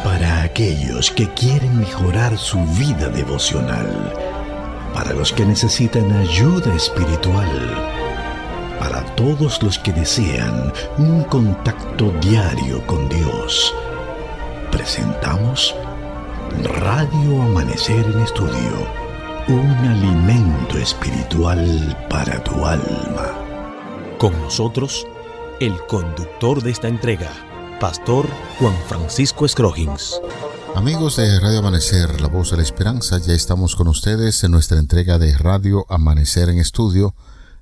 Para aquellos que quieren mejorar su vida devocional, para los que necesitan ayuda espiritual, para todos los que desean un contacto diario con Dios, presentamos Radio Amanecer en Estudio, un alimento espiritual para tu alma. Con nosotros, el conductor de esta entrega, Pastor Juan Francisco Scroggins. Amigos de Radio Amanecer, la voz de la esperanza, ya estamos con ustedes en nuestra entrega de Radio Amanecer en Estudio,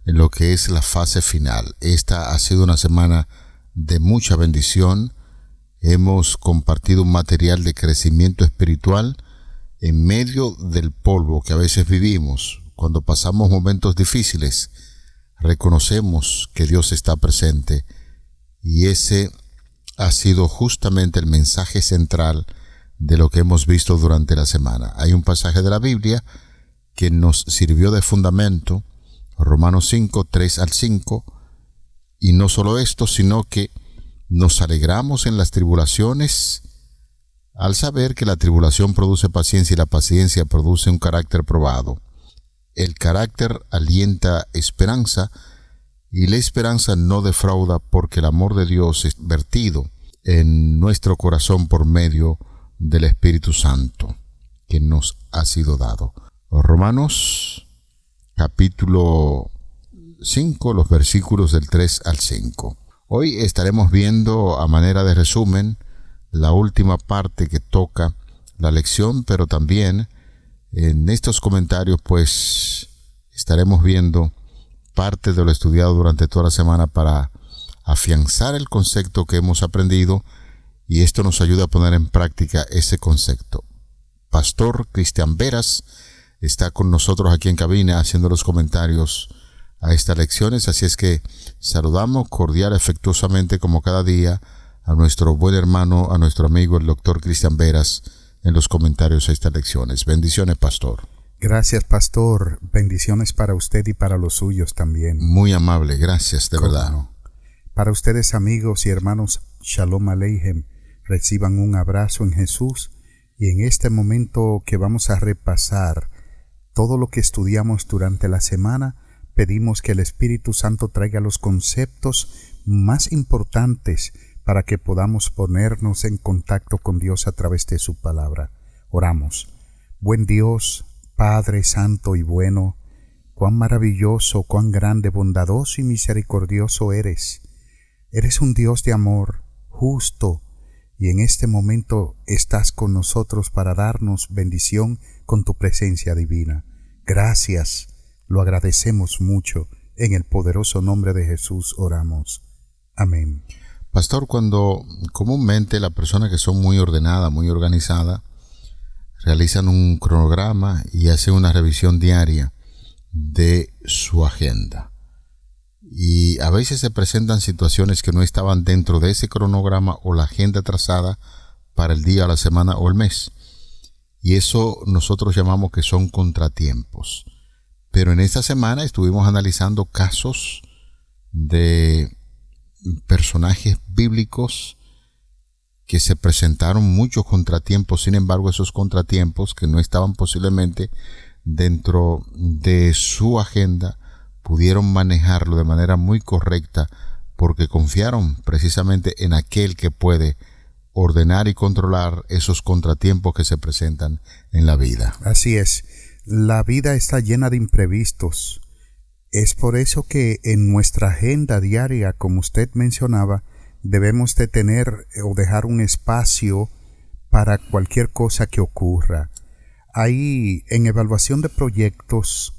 en lo que es la fase final. Esta ha sido una semana de mucha bendición. Hemos compartido un material de crecimiento espiritual en medio del polvo que a veces vivimos. Cuando pasamos momentos difíciles, reconocemos que Dios está presente, y ese ha sido justamente el mensaje central de lo que hemos visto durante la semana. Hay un pasaje de la Biblia que nos sirvió de fundamento, Romanos 5, 3 al 5, y no solo esto, sino que nos alegramos en las tribulaciones al saber que la tribulación produce paciencia y la paciencia produce un carácter probado. El carácter alienta esperanza y la esperanza no defrauda, porque el amor de Dios es vertido en nuestro corazón por medio del Espíritu Santo que nos ha sido dado. Romanos capítulo 5, los versículos del 3 al 5. Hoy estaremos viendo, a manera de resumen, la última parte que toca la lección, pero también en estos comentarios pues estaremos viendo parte de lo estudiado durante toda la semana para afianzar el concepto que hemos aprendido, y esto nos ayuda a poner en práctica ese concepto. Pastor Cristian Veras está con nosotros aquí en cabina haciendo los comentarios a estas lecciones, así es que saludamos cordial, afectuosamente, como cada día, a nuestro buen hermano, a nuestro amigo el doctor Cristian Veras en los comentarios a estas lecciones. Bendiciones, pastor. Gracias, pastor. Bendiciones para usted y para los suyos también. Muy amable, gracias, de verdad. No? Para ustedes, amigos y hermanos, Shalom Aleichem, reciban un abrazo en Jesús, y en este momento que vamos a repasar todo lo que estudiamos durante la semana, pedimos que el Espíritu Santo traiga los conceptos más importantes para que podamos ponernos en contacto con Dios a través de su palabra. Oramos. Buen Dios, Padre santo y bueno, cuán maravilloso, cuán grande, bondadoso y misericordioso eres. Eres un Dios de amor, justo, y en este momento estás con nosotros para darnos bendición con tu presencia divina. Gracias, lo agradecemos mucho. En el poderoso nombre de Jesús oramos. Amén. Pastor, cuando comúnmente las personas que son muy ordenadas, muy organizadas, realizan un cronograma y hacen una revisión diaria de su agenda, y a veces se presentan situaciones que no estaban dentro de ese cronograma o la agenda trazada para el día, la semana o el mes, y eso nosotros llamamos que son contratiempos. Pero en esta semana estuvimos analizando casos de personajes bíblicos que se presentaron muchos contratiempos. Sin embargo, esos contratiempos que no estaban posiblemente dentro de su agenda, pudieron manejarlo de manera muy correcta, porque confiaron precisamente en aquel que puede ordenar y controlar esos contratiempos que se presentan en la vida. Así es, la vida está llena de imprevistos. Es por eso que en nuestra agenda diaria, como usted mencionaba, debemos de tener o dejar un espacio para cualquier cosa que ocurra. Ahí, en evaluación de proyectos,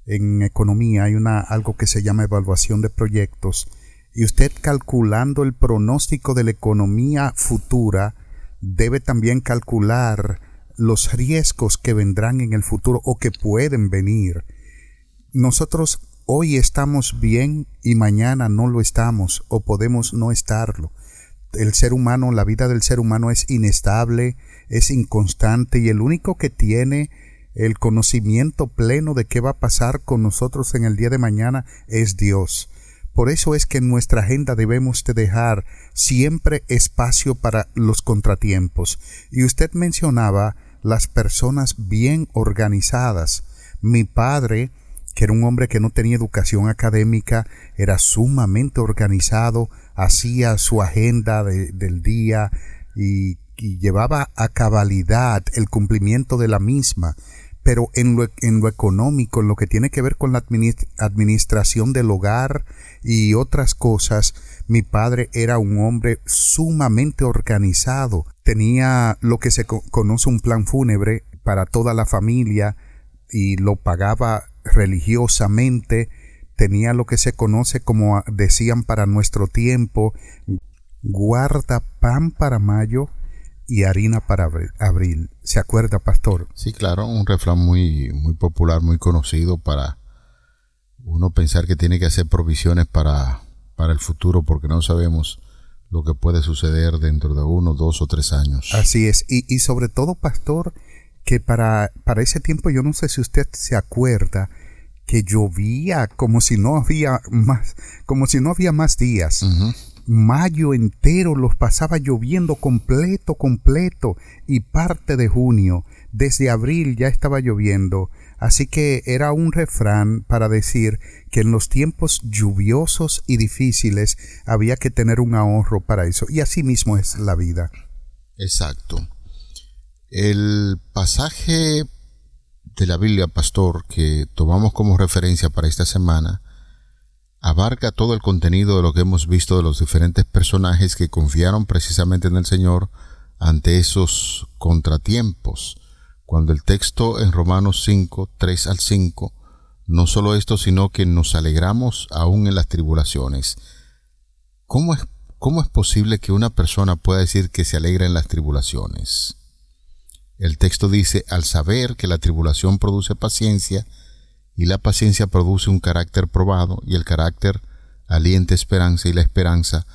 en economía hay algo que se llama evaluación de proyectos, y usted, calculando el pronóstico de la economía futura, debe también calcular los riesgos que vendrán en el futuro o que pueden venir. Nosotros hoy estamos bien y mañana no lo estamos, o podemos no estarlo. El ser humano, la vida del ser humano es inestable, es inconstante, y el único que tiene el conocimiento pleno de qué va a pasar con nosotros en el día de mañana es Dios. Por eso es que en nuestra agenda debemos de dejar siempre espacio para los contratiempos. Y usted mencionaba las personas bien organizadas. Mi padre, que era un hombre que no tenía educación académica, era sumamente organizado, hacía su agenda del día y llevaba a cabalidad el cumplimiento de la misma. Pero en lo económico, en lo que tiene que ver con la administración del hogar y otras cosas, mi padre era un hombre sumamente organizado. Tenía lo que se conoce un plan fúnebre para toda la familia y lo pagaba religiosamente. Tenía lo que se conoce, como decían para nuestro tiempo, guarda pan para mayo y harina para abril. ¿Se acuerda, pastor? Sí, claro, un refrán muy popular, muy conocido para uno pensar que tiene que hacer provisiones para el futuro, porque no sabemos lo que puede suceder dentro de 1, 2 o 3 años. Así es, y sobre todo, pastor, que para ese tiempo, yo no sé si usted se acuerda, que llovía como si no había más días. Uh-huh. Mayo entero los pasaba lloviendo completo, y parte de junio. Desde abril ya estaba lloviendo. Así que era un refrán para decir que en los tiempos lluviosos y difíciles había que tener un ahorro para eso. Y así mismo es la vida. Exacto. El pasaje de la Biblia, pastor, que tomamos como referencia para esta semana, abarca todo el contenido de lo que hemos visto de los diferentes personajes que confiaron precisamente en el Señor ante esos contratiempos. Cuando el texto en Romanos 5, 3 al 5, no solo esto, sino que nos alegramos aún en las tribulaciones. ¿Cómo es posible que una persona pueda decir que se alegra en las tribulaciones? El texto dice, al saber que la tribulación produce paciencia, y la paciencia produce un carácter probado, y el carácter alienta esperanza, y la esperanza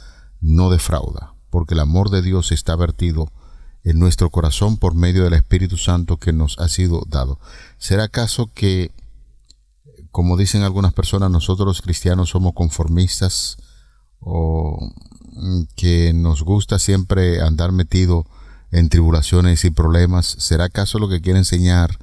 no defrauda, porque el amor de Dios está vertido en nuestro corazón por medio del Espíritu Santo que nos ha sido dado. ¿Será acaso que, como dicen algunas personas, nosotros los cristianos somos conformistas, o que nos gusta siempre andar metido en tribulaciones y problemas? ¿Será acaso lo que quiere enseñar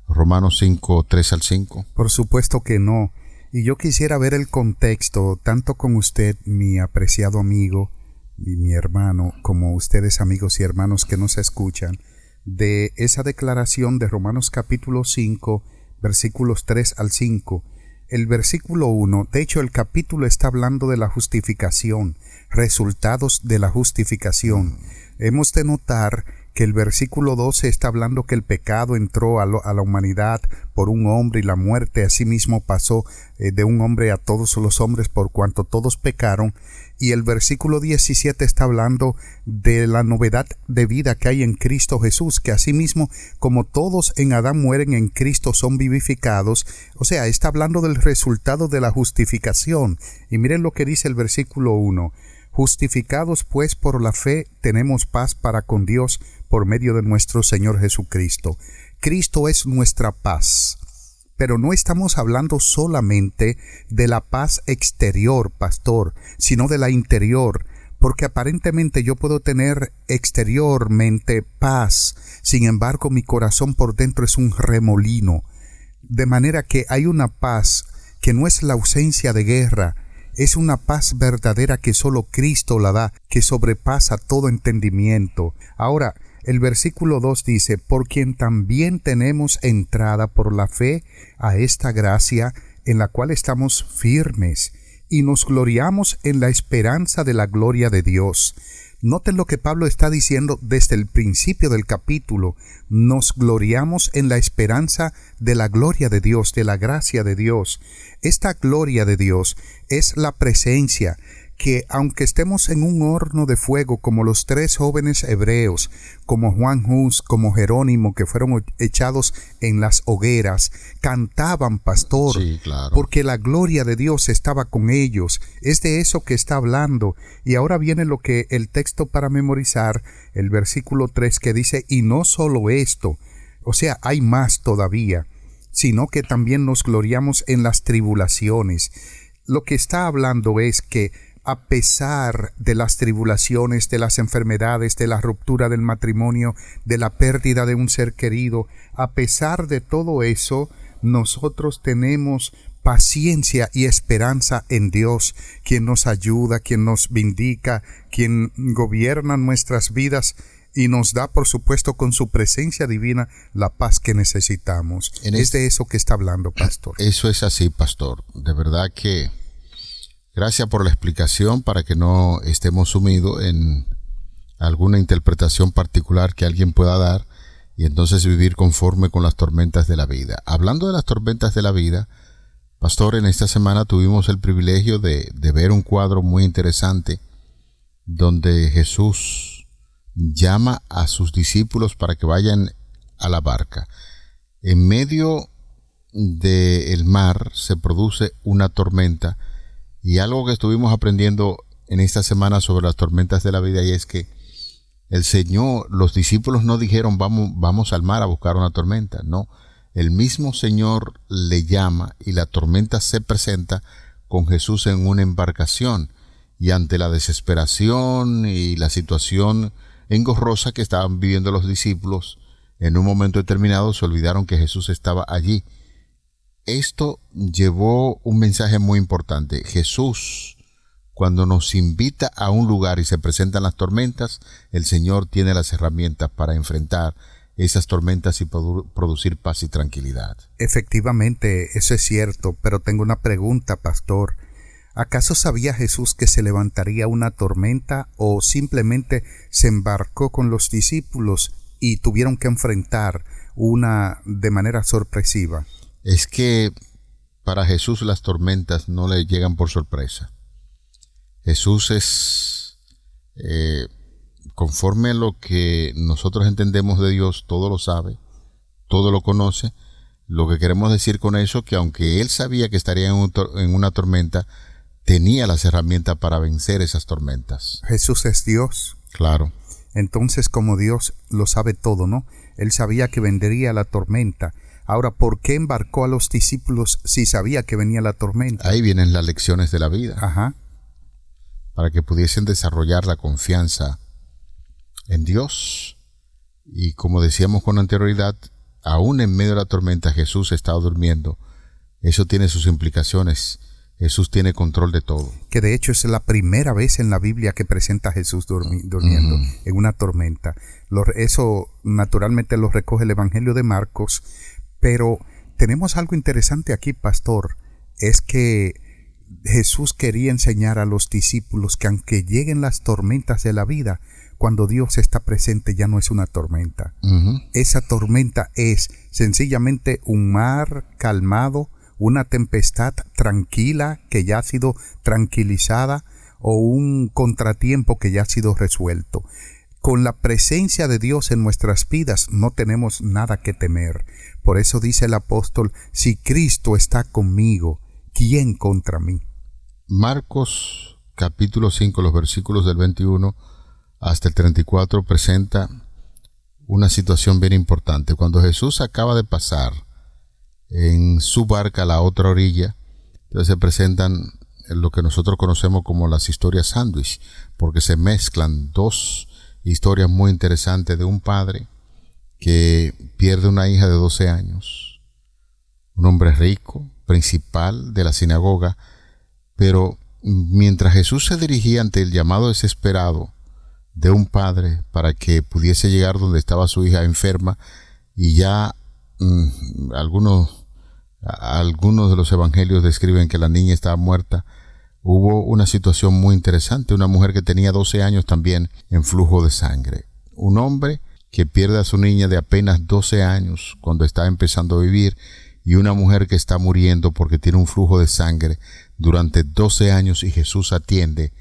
Romanos 5, 3 al 5? Por supuesto que no. Y yo quisiera ver el contexto, tanto con usted, mi apreciado amigo, y mi hermano, como ustedes, amigos y hermanos que nos escuchan, de esa declaración de Romanos capítulo 5, versículos 3 al 5. El versículo 1, de hecho el capítulo está hablando de la justificación, resultados de la justificación. Hemos de notar que el versículo 12 está hablando que el pecado entró a la humanidad por un hombre, y la muerte asimismo pasó de un hombre a todos los hombres por cuanto todos pecaron. Y el versículo 17 está hablando de la novedad de vida que hay en Cristo Jesús, que asimismo como todos en Adán mueren, en Cristo son vivificados. O sea, está hablando del resultado de la justificación. Y miren lo que dice el versículo 1. Justificados pues por la fe tenemos paz para con Dios por medio de nuestro Señor Jesucristo. Cristo es nuestra paz. Pero no estamos hablando solamente de la paz exterior, pastor, sino de la interior, porque aparentemente yo puedo tener exteriormente paz, sin embargo mi corazón por dentro es un remolino, de manera que hay una paz que no es la ausencia de guerra, es una paz verdadera que solo Cristo la da, que sobrepasa todo entendimiento. Ahora, el versículo 2 dice, por quien también tenemos entrada por la fe a esta gracia en la cual estamos firmes y nos gloriamos en la esperanza de la gloria de Dios. Noten lo que Pablo está diciendo desde el principio del capítulo. Nos gloriamos en la esperanza de la gloria de Dios, de la gracia de Dios. Esta gloria de Dios es la presencia que, aunque estemos en un horno de fuego como los 3 jóvenes hebreos, como Juan Hus, como Jerónimo, que fueron echados en las hogueras, cantaban, pastor, sí, claro, porque la gloria de Dios estaba con ellos. Es de eso que está hablando. Y ahora viene lo que el texto para memorizar, el versículo 3, que dice, y no solo esto, o sea, hay más todavía, sino que también nos gloriamos en las tribulaciones. lo que está hablando es que a pesar de las tribulaciones, de las enfermedades, de la ruptura del matrimonio, de la pérdida de un ser querido, a pesar de todo eso, nosotros tenemos paciencia y esperanza en Dios, quien nos ayuda, quien nos vindica, quien gobierna nuestras vidas y nos da, por supuesto, con su presencia divina, la paz que necesitamos. Es de eso que está hablando, pastor. Eso es así, pastor. De verdad que gracias por la explicación, para que no estemos sumidos en alguna interpretación particular que alguien pueda dar y entonces vivir conforme con las tormentas de la vida. Hablando de las tormentas de la vida, pastor, en esta semana tuvimos el privilegio de ver un cuadro muy interesante donde Jesús llama a sus discípulos para que vayan a la barca. En medio del mar se produce una tormenta, y algo que estuvimos aprendiendo en esta semana sobre las tormentas de la vida, y es que el Señor, los discípulos no dijeron vamos al mar a buscar una tormenta, no. El mismo Señor le llama y la tormenta se presenta con Jesús en una embarcación, y ante la desesperación y la situación engorrosa que estaban viviendo los discípulos, en un momento determinado se olvidaron que Jesús estaba allí. Esto llevó un mensaje muy importante. Jesús, cuando nos invita a un lugar y se presentan las tormentas, el Señor tiene las herramientas para enfrentar esas tormentas y producir paz y tranquilidad. Efectivamente, eso es cierto, pero tengo una pregunta, pastor. ¿Acaso sabía Jesús que se levantaría una tormenta, o simplemente se embarcó con los discípulos y tuvieron que enfrentar una de manera sorpresiva? Es que para Jesús las tormentas no le llegan por sorpresa. Jesús es, conforme a lo que nosotros entendemos de Dios, todo lo sabe, todo lo conoce. Lo que queremos decir con eso, que aunque Él sabía que estaría en una tormenta, tenía las herramientas para vencer esas tormentas. Jesús es Dios. Claro. Entonces, como Dios lo sabe todo, ¿no? Él sabía que vendría la tormenta. Ahora, ¿por qué embarcó a los discípulos si sabía que venía la tormenta? Ahí vienen las lecciones de la vida. Ajá. Para que pudiesen desarrollar la confianza en Dios. Y como decíamos con anterioridad, aún en medio de la tormenta Jesús estaba durmiendo. Eso tiene sus implicaciones. Jesús tiene control de todo. Que de hecho es la primera vez en la Biblia que presenta a Jesús durmiendo en una tormenta. Eso naturalmente lo recoge el Evangelio de Marcos. Pero tenemos algo interesante aquí, pastor. Es que Jesús quería enseñar a los discípulos que aunque lleguen las tormentas de la vida, cuando Dios está presente ya no es una tormenta. Esa tormenta es sencillamente un mar calmado, una tempestad tranquila que ya ha sido tranquilizada, o un contratiempo que ya ha sido resuelto. Con la presencia de Dios en nuestras vidas no tenemos nada que temer. Por eso dice el apóstol, si Cristo está conmigo, ¿quién contra mí? Marcos capítulo 5, los versículos del 21 hasta el 34 presenta una situación bien importante. Cuando Jesús acaba de pasar en su barca a la otra orilla, entonces se presentan lo que nosotros conocemos como las historias sándwich, porque se mezclan dos historias muy interesantes de un padre que pierde una hija de 12 años, un hombre rico, principal de la sinagoga, pero mientras Jesús se dirigía ante el llamado desesperado de un padre para que pudiese llegar donde estaba su hija enferma, y ya algunos de los evangelios describen que la niña estaba muerta, hubo una situación muy interesante. Una mujer que tenía 12 años también en flujo de sangre. Un hombre que pierde a su niña de apenas 12 años cuando está empezando a vivir, y una mujer que está muriendo porque tiene un flujo de sangre durante 12 años, y Jesús atiende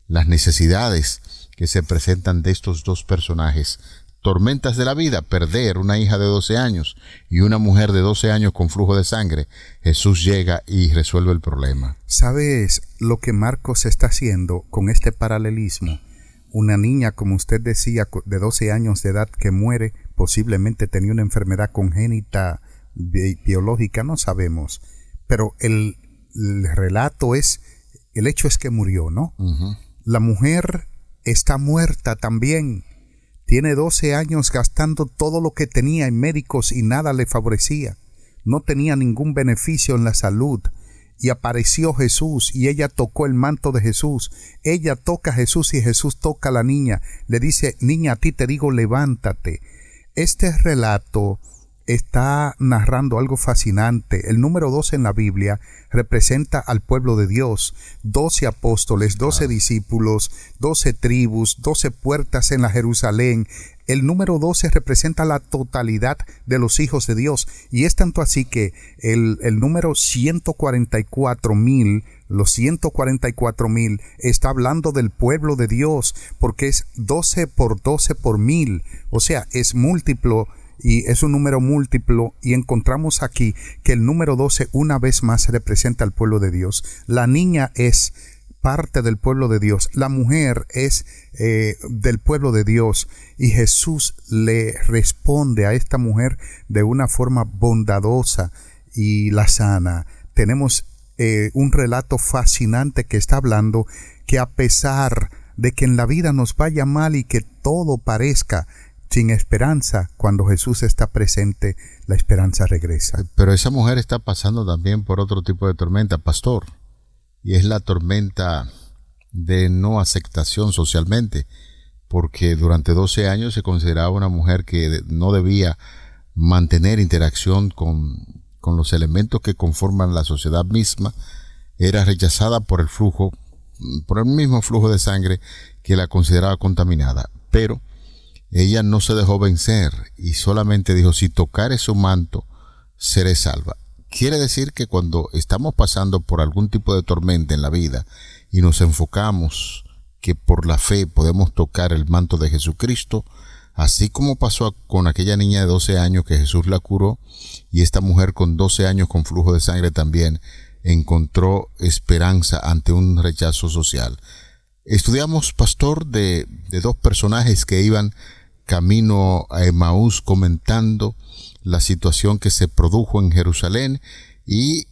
las necesidades que se presentan de estos dos personajes. Tormentas de la vida, perder una hija de 12 años y una mujer de 12 años con flujo de sangre. Jesús llega y resuelve el problema. ¿Sabes lo que Marcos está haciendo con este paralelismo? Una niña, como usted decía, de 12 años de edad que muere, posiblemente tenía una enfermedad congénita biológica, no sabemos. Pero relato es, el hecho es que murió, ¿no? Uh-huh. La mujer está muerta también. Tiene 12 años gastando todo lo que tenía en médicos y nada le favorecía. No tenía ningún beneficio en la salud. Y apareció Jesús y ella tocó el manto de Jesús. Ella toca a Jesús y Jesús toca a la niña. Le dice, niña, a ti te digo, levántate. Este relato está narrando algo fascinante. El número 12 en la Biblia representa al pueblo de Dios. 12 apóstoles, 12 discípulos, 12 tribus, 12 puertas en la Jerusalén. El número 12 representa la totalidad de los hijos de Dios. Y es tanto así que el número 144,000, los 144,000, está hablando del pueblo de Dios, porque es 12 por 12 por 1000. O sea, es múltiplo. Y es un número múltiplo, y encontramos aquí que el número 12 una vez más representa al pueblo de Dios. La niña es parte del pueblo de Dios, la mujer es del pueblo de Dios, y Jesús le responde a esta mujer de una forma bondadosa y la sana. Tenemos un relato fascinante que está hablando que a pesar de que en la vida nos vaya mal y que todo parezca sin esperanza, cuando Jesús está presente, la esperanza regresa. Pero esa mujer está pasando también por otro tipo de tormenta, pastor, y es la tormenta de no aceptación socialmente, porque durante 12 años se consideraba una mujer que no debía mantener interacción con los elementos que conforman la sociedad misma. Era rechazada por el mismo flujo de sangre que la consideraba contaminada, pero ella no se dejó vencer y solamente dijo, si tocare su manto, seré salva. Quiere decir que cuando estamos pasando por algún tipo de tormenta en la vida y nos enfocamos que por la fe podemos tocar el manto de Jesucristo, así como pasó con aquella niña de 12 años que Jesús la curó, y esta mujer con 12 años con flujo de sangre también encontró esperanza ante un rechazo social. Estudiamos, pastor, de dos personajes que iban camino a Emaús comentando la situación que se produjo en Jerusalén, y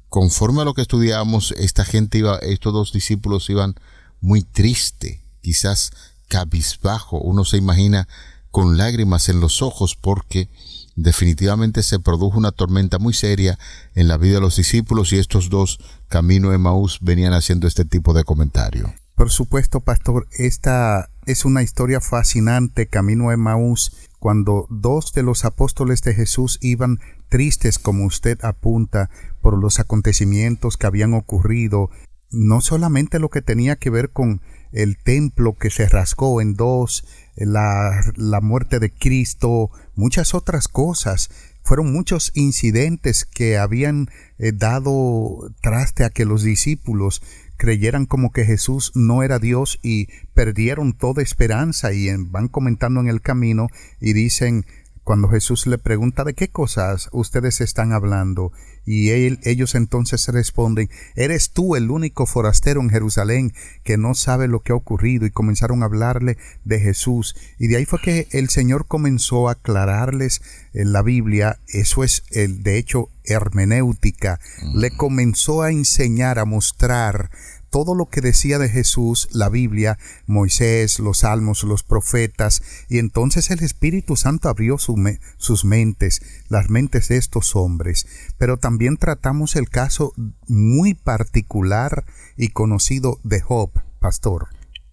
conforme a lo que estudiamos, estos dos discípulos iban muy triste, quizás cabizbajo. Uno se imagina con lágrimas en los ojos, porque definitivamente se produjo una tormenta muy seria en la vida de los discípulos, y estos dos camino a Emaús venían haciendo este tipo de comentario. Por supuesto, pastor, esta es una historia fascinante, camino a Emaús, cuando dos de los apóstoles de Jesús iban tristes, como usted apunta, por los acontecimientos que habían ocurrido, no solamente lo que tenía que ver con el templo que se rasgó en dos, la muerte de Cristo, muchas otras cosas. Fueron muchos incidentes que habían dado traste a que los discípulos creyeran como que Jesús no era Dios y perdieron toda esperanza, y van comentando en el camino y dicen, cuando Jesús le pregunta de qué cosas ustedes están hablando, y ellos entonces responden, eres tú el único forastero en Jerusalén que no sabe lo que ha ocurrido, y comenzaron a hablarle de Jesús, y de ahí fue que el Señor comenzó a aclararles en la Biblia. Eso es de hecho hermenéutica. Le comenzó a enseñar, a mostrar todo lo que decía de Jesús la Biblia, Moisés, los Salmos, los profetas, y entonces el Espíritu Santo abrió sus mentes, las mentes de estos hombres. Pero también tratamos el caso muy particular y conocido de Job, pastor.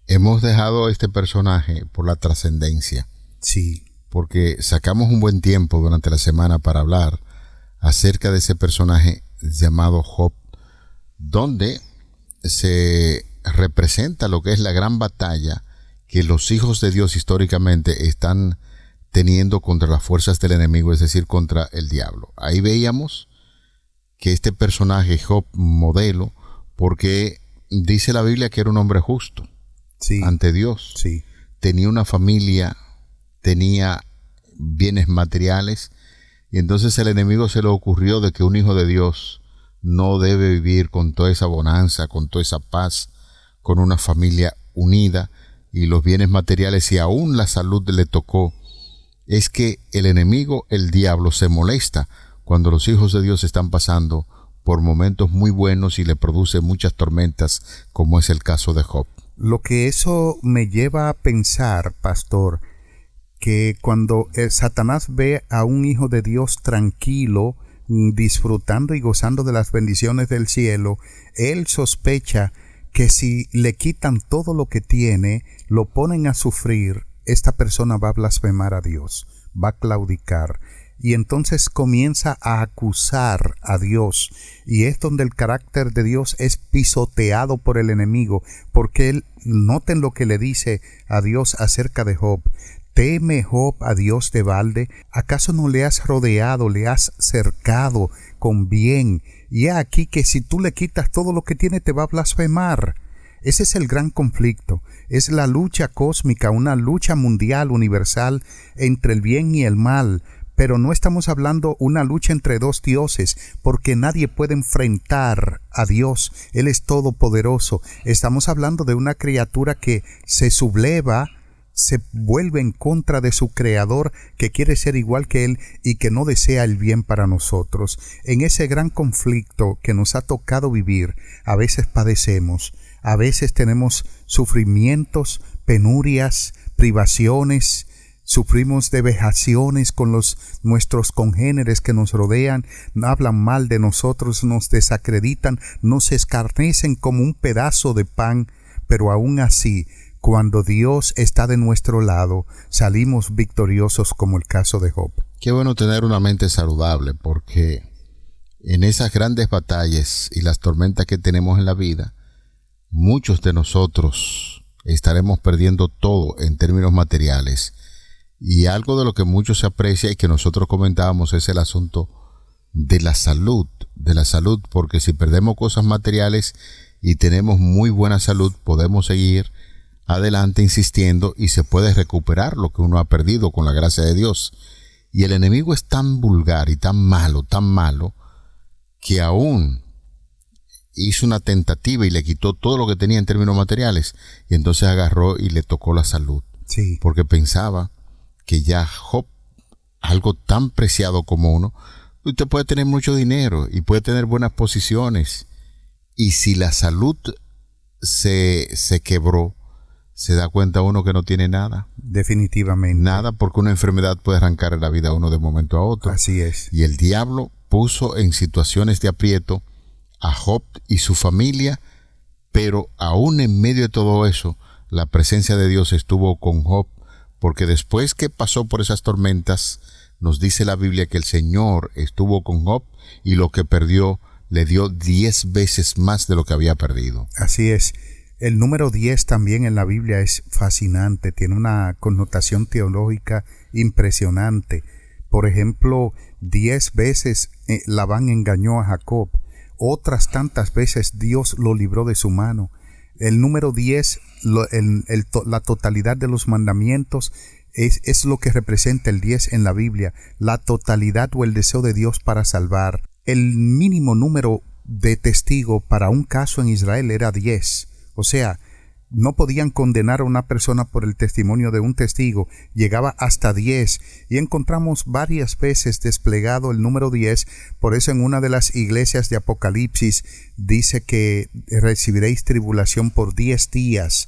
Hemos dejado este personaje por la trascendencia. Sí. Porque sacamos un buen tiempo durante la semana para hablar acerca de ese personaje llamado Job, donde se representa lo que es la gran batalla que los hijos de Dios históricamente están teniendo contra las fuerzas del enemigo, es decir, contra el diablo. Ahí veíamos que este personaje Job, modelo, porque dice la Biblia que era un hombre justo, sí, ante Dios, sí, tenía una familia, tenía bienes materiales, y entonces el enemigo se le ocurrió de que un hijo de Dios no debe vivir con toda esa bonanza, con toda esa paz, con una familia unida, y los bienes materiales y aún la salud le tocó. Es que el enemigo, el diablo, se molesta cuando los hijos de Dios están pasando por momentos muy buenos y le produce muchas tormentas, como es el caso de Job. Lo que eso me lleva a pensar, pastor, que cuando Satanás ve a un hijo de Dios tranquilo, disfrutando y gozando de las bendiciones del cielo, él sospecha que si le quitan todo lo que tiene, lo ponen a sufrir, esta persona va a blasfemar a Dios, va a claudicar. Y entonces comienza a acusar a Dios, y es donde el carácter de Dios es pisoteado por el enemigo, porque él, noten lo que le dice a Dios acerca de Job: ¿teme Job a Dios de balde? ¿Acaso no le has rodeado, le has cercado con bien? Y he aquí que si tú le quitas todo lo que tiene, te va a blasfemar. Ese es el gran conflicto, es la lucha cósmica, una lucha mundial, universal, entre el bien y el mal. Pero no estamos hablando una lucha entre dos dioses, porque nadie puede enfrentar a Dios. Él es todopoderoso. Estamos hablando de una criatura que se subleva, se vuelve en contra de su creador, que quiere ser igual que él y que no desea el bien para nosotros. En ese gran conflicto que nos ha tocado vivir, a veces padecemos, a veces tenemos sufrimientos, penurias, privaciones, sufrimos de vejaciones con nuestros congéneres que nos rodean, hablan mal de nosotros, nos desacreditan, nos escarnecen como un pedazo de pan, pero aún así, cuando Dios está de nuestro lado, salimos victoriosos, como el caso de Job. Qué bueno tener una mente saludable, porque en esas grandes batallas y las tormentas que tenemos en la vida, muchos de nosotros estaremos perdiendo todo en términos materiales. Y algo de lo que mucho se aprecia y que nosotros comentábamos es el asunto de la salud, porque si perdemos cosas materiales y tenemos muy buena salud, podemos seguir adelante insistiendo y se puede recuperar lo que uno ha perdido con la gracia de Dios. Y el enemigo es tan vulgar y tan malo, que aún hizo una tentativa y le quitó todo lo que tenía en términos materiales, y entonces agarró y le tocó la salud. Sí. Porque pensaba que ya Job, algo tan preciado como uno, usted puede tener mucho dinero y puede tener buenas posiciones, y si la salud se quebró, se da cuenta uno que no tiene nada. Definitivamente. Nada, porque una enfermedad puede arrancar la vida a uno de un momento a otro. Así es. Y el diablo puso en situaciones de aprieto a Job y su familia, pero aún en medio de todo eso, la presencia de Dios estuvo con Job, porque después que pasó por esas tormentas, nos dice la Biblia que el Señor estuvo con Job y lo que perdió le dio 10 veces más de lo que había perdido. Así es. El número 10 también en la Biblia es fascinante, tiene una connotación teológica impresionante. Por ejemplo, 10 veces Labán engañó a Jacob, otras tantas veces Dios lo libró de su mano. El número 10, la totalidad de los mandamientos, es lo que representa el 10 en la Biblia, la totalidad o el deseo de Dios para salvar. El mínimo número de testigos para un caso en Israel era 10. O sea, no podían condenar a una persona por el testimonio de un testigo, llegaba hasta 10, y encontramos varias veces desplegado el número 10, por eso en una de las iglesias de Apocalipsis dice que recibiréis tribulación por 10 días,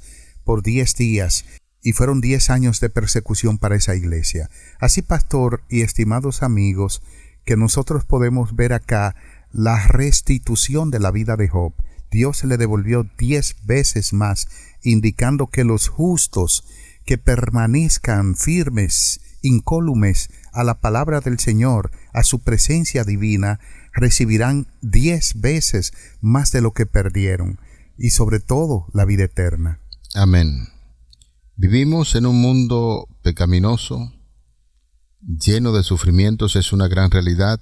y fueron 10 años de persecución para esa iglesia. Así, pastor y estimados amigos, que nosotros podemos ver acá la restitución de la vida de Job. Dios le devolvió 10 veces más, indicando que los justos que permanezcan firmes, incólumes a la palabra del Señor, a su presencia divina, recibirán 10 veces más de lo que perdieron, y sobre todo la vida eterna. Amén. Vivimos en un mundo pecaminoso, lleno de sufrimientos, es una gran realidad.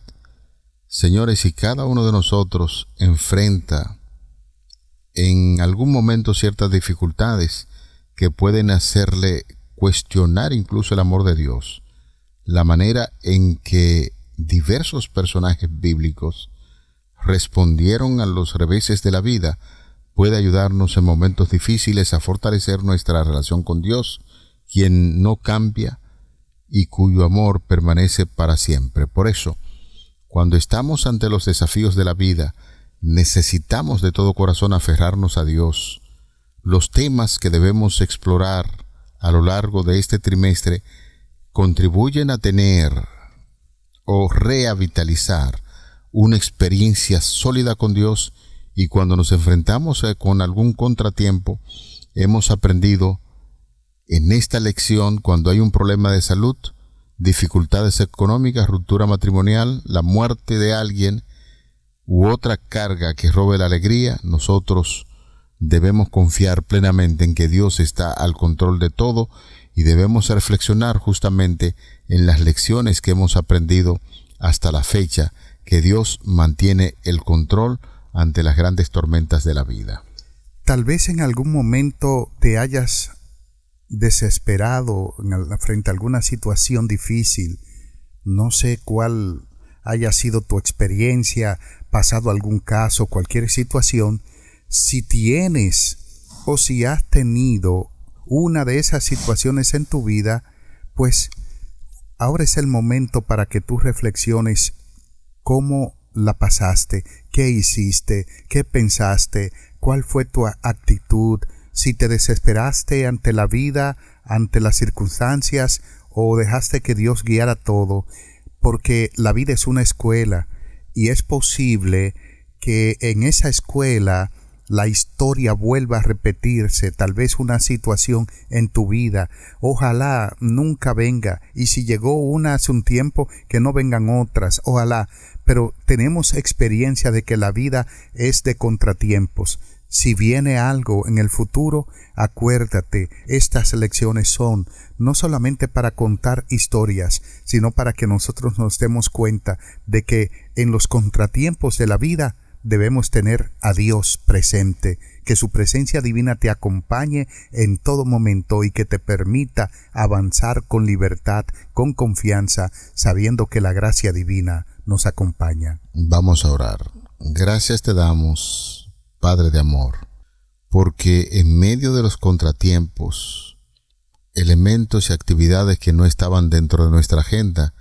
Señores, y cada uno de nosotros enfrenta en algún momento ciertas dificultades que pueden hacerle cuestionar incluso el amor de Dios. La manera en que diversos personajes bíblicos respondieron a los reveses de la vida puede ayudarnos en momentos difíciles a fortalecer nuestra relación con Dios, quien no cambia y cuyo amor permanece para siempre. Por eso, Cuando estamos ante los desafíos de la vida, necesitamos de todo corazón aferrarnos a Dios. Los temas que debemos explorar a lo largo de este trimestre contribuyen a tener o revitalizar una experiencia sólida con Dios, y cuando nos enfrentamos con algún contratiempo, hemos aprendido en esta lección, cuando hay un problema de salud, dificultades económicas, ruptura matrimonial, la muerte de alguien u otra carga que robe la alegría, nosotros debemos confiar plenamente en que Dios está al control de todo, y debemos reflexionar justamente en las lecciones que hemos aprendido hasta la fecha, que Dios mantiene el control ante las grandes tormentas de la vida. Tal vez en algún momento te hayas desesperado frente a alguna situación difícil. No sé cuál haya sido tu experiencia, pasado algún caso, cualquier situación. Si tienes o si has tenido una de esas situaciones en tu vida, pues ahora es el momento para que tú reflexiones cómo la pasaste, qué hiciste, qué pensaste, cuál fue tu actitud, si te desesperaste ante la vida, ante las circunstancias, o dejaste que Dios guiara todo, porque la vida es una escuela y es posible que en esa escuela la historia vuelva a repetirse, tal vez una situación en tu vida. Ojalá nunca venga, y si llegó una hace un tiempo, que no vengan otras, ojalá. Pero tenemos experiencia de que la vida es de contratiempos. Si viene algo en el futuro, acuérdate, estas lecciones son no solamente para contar historias, sino para que nosotros nos demos cuenta de que en los contratiempos de la vida debemos tener a Dios presente, que su presencia divina te acompañe en todo momento y que te permita avanzar con libertad, con confianza, sabiendo que la gracia divina nos acompaña. Vamos a orar. Gracias te damos, Padre de amor, porque en medio de los contratiempos, elementos y actividades que no estaban dentro de nuestra agenda,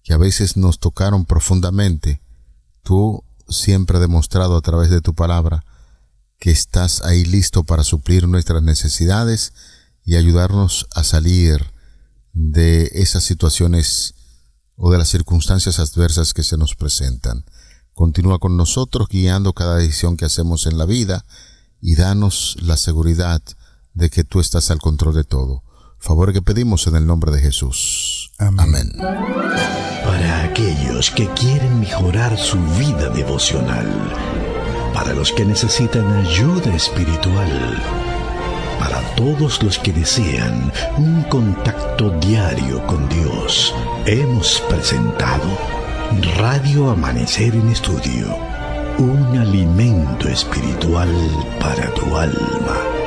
que a veces nos tocaron profundamente, tú siempre has demostrado a través de tu palabra que estás ahí listo para suplir nuestras necesidades y ayudarnos a salir de esas situaciones o de las circunstancias adversas que se nos presentan. Continúa con nosotros guiando cada decisión que hacemos en la vida y danos la seguridad de que tú estás al control de todo. Favor que pedimos en el nombre de Jesús. Amén. Para aquellos que quieren mejorar su vida devocional, para los que necesitan ayuda espiritual, para todos los que desean un contacto diario con Dios, hemos presentado Radio Amanecer en Estudio, un alimento espiritual para tu alma.